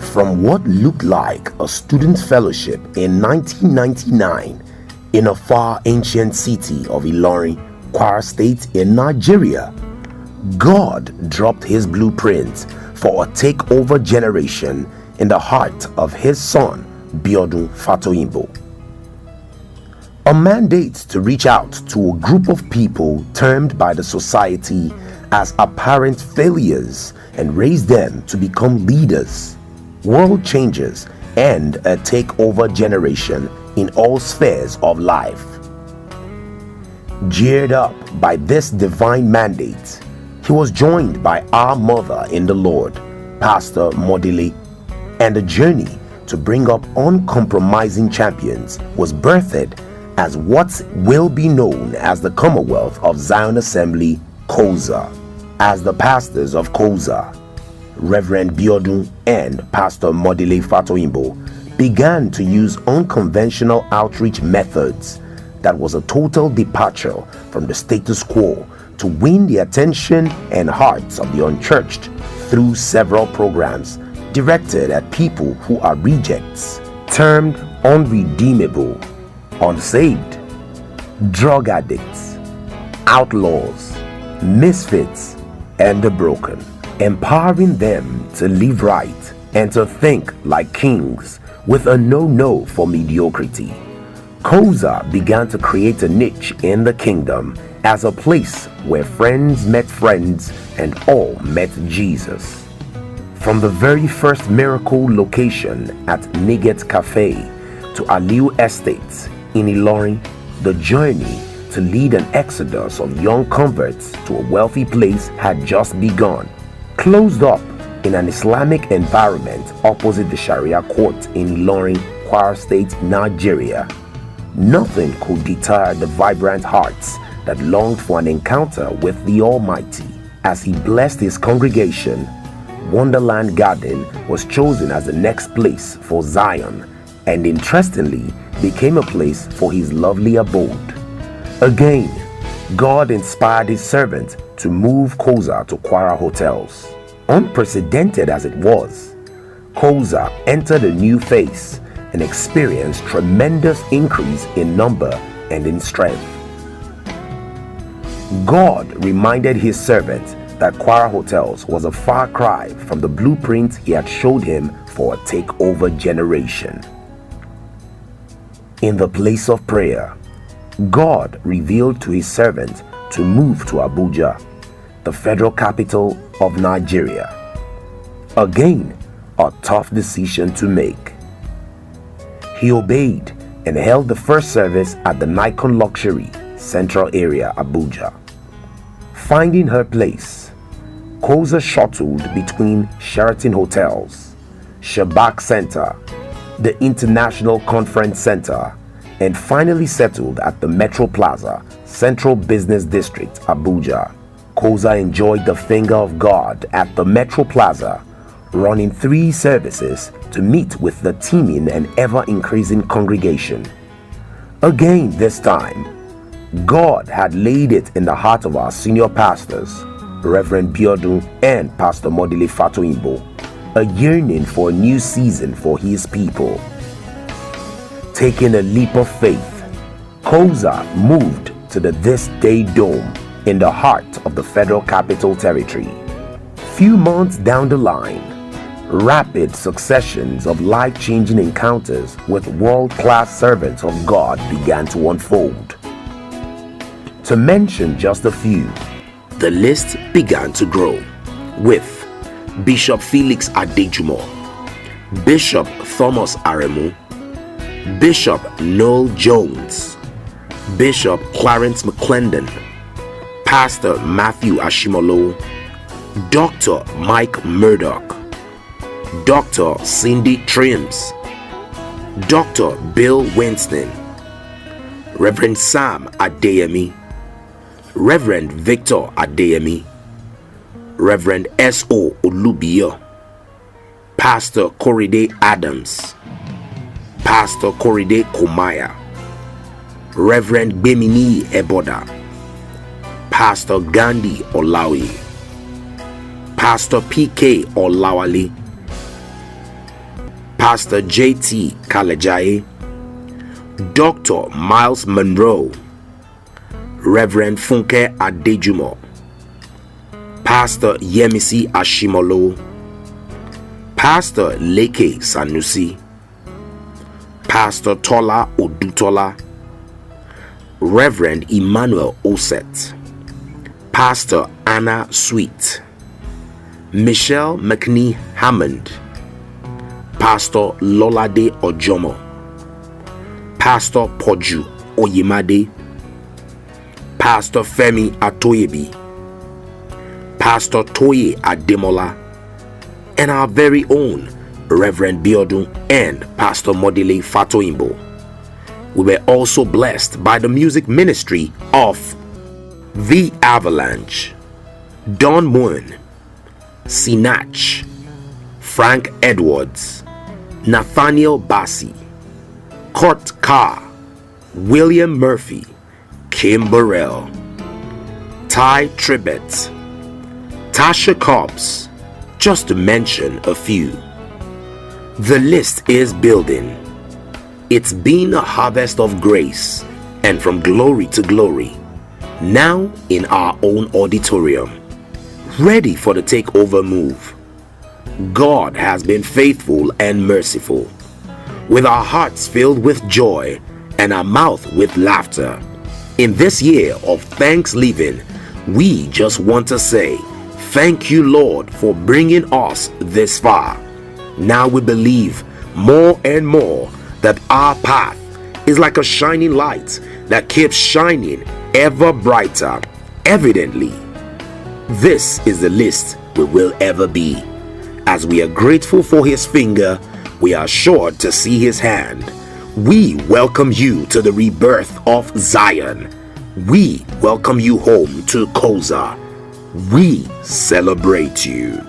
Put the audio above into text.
from what looked like a student fellowship in 1999 in a far ancient city of Ilorin, Kwara State in Nigeria, God dropped his blueprint for a takeover generation in the heart of his son, Biodun Fatoyinbo. A mandate to reach out to a group of people termed by the society as apparent failures and raise them to become leaders, world changers, and a takeover generation in all spheres of life. Geared up by this divine mandate, he was joined by our mother in the Lord, Pastor Modile, and the journey to bring up uncompromising champions was birthed as what will be known as the Commonwealth of Zion Assembly, COZA. As the pastors of COZA, Reverend Biodun and Pastor Modile Fatoyinbo, began to use unconventional outreach methods that was a total departure from the status quo to win the attention and hearts of the unchurched through several programs directed at people who are rejects, termed unredeemable, unsaved, drug addicts, outlaws, misfits, and the broken, empowering them to live right and to think like kings with a no for mediocrity. COZA began to create a niche in the kingdom as a place where friends met friends and all met Jesus. From the very first miracle location at Nugget Cafe to Aliu Estates in Ilorin, the journey to lead an exodus of young converts to a wealthy place had just begun. Closed up in an Islamic environment opposite the Sharia court in Ilorin, Kwara State, Nigeria, nothing could deter the vibrant hearts that longed for an encounter with the Almighty. As he blessed his congregation, Wonderland Garden was chosen as the next place for Zion, and interestingly became a place for his lovely abode. Again, God inspired his servant to move COZA to Kwara hotels. Unprecedented as it was, COZA entered a new phase and experienced tremendous increase in number and in strength. God reminded his servant that Kwara Hotels was a far cry from the blueprint he had showed him for a takeover generation. In the place of prayer, God revealed to his servant to move to Abuja, the federal capital of Nigeria. Again, a tough decision to make. He obeyed and held the first service at the Nikon Luxury Central Area, Abuja. Finding her place, COZA shuttled between Sheraton Hotels, Shabak Center, the International Conference Center, and finally settled at the Metro Plaza, Central Business District, Abuja. COZA enjoyed the finger of God at the Metro Plaza, running 3 services to meet with the teeming and ever-increasing congregation. Again this time, God had laid it in the heart of our senior pastors, Reverend Biodun and Pastor Modile Fatoyinbo, a yearning for a new season for his people. Taking a leap of faith, COZA moved to the This Day Dome in the heart of the Federal Capital Territory. Few months down the line, rapid successions of life-changing encounters with world-class servants of God began to unfold. To mention just a few, the list began to grow with Bishop Felix Adejumo, Bishop Thomas Aremu, Bishop Noel Jones, Bishop Clarence McClendon, Pastor Matthew Ashimolo, Dr. Mike Murdoch, Dr. Cindy Trims, Dr. Bill Winston, Reverend Sam Adeyemi, Reverend Victor Adeyemi, Reverend S.O. Olubiyo, Pastor Koride Adams, Pastor Koride Komaya, Reverend Bemini Eboda, Pastor Gandhi Olawi, Pastor P.K. Olawale, Pastor J.T. Kalejaye, Dr. Miles Monroe, Reverend Funke Adejumo, Pastor Yemisi Ashimolo, Pastor Leke Sanusi, Pastor Tola Odutola, Reverend Emmanuel Oset, Pastor Anna Sweet, Michelle McNee Hammond, Pastor Lolade Ojomo, Pastor Poju Oyemade, Pastor Femi Atoyebi, Pastor Toye Ademola, and our very own Reverend Biodun and Pastor Modile Fatoimbo. We were also blessed by the music ministry of The Avalanche, Don Moon, Sinach, Frank Edwards, Nathaniel Bassi, Kurt Carr, William Murphy, Kim Burrell, Ty Tribbett, Tasha Cobbs, just to mention a few. The list is building. It's been a harvest of grace and from glory to glory, now in our own auditorium, ready for the takeover move. God has been faithful and merciful, with our hearts filled with joy and our mouth with laughter. In this year of Thanksgiving, we just want to say, thank you, Lord, for bringing us this far. Now we believe more and more that our path is like a shining light that keeps shining ever brighter. Evidently, this is the least we will ever be. As we are grateful for his finger, we are sure to see his hand. We welcome you to the rebirth of Zion. We welcome you home to COZA. We celebrate you.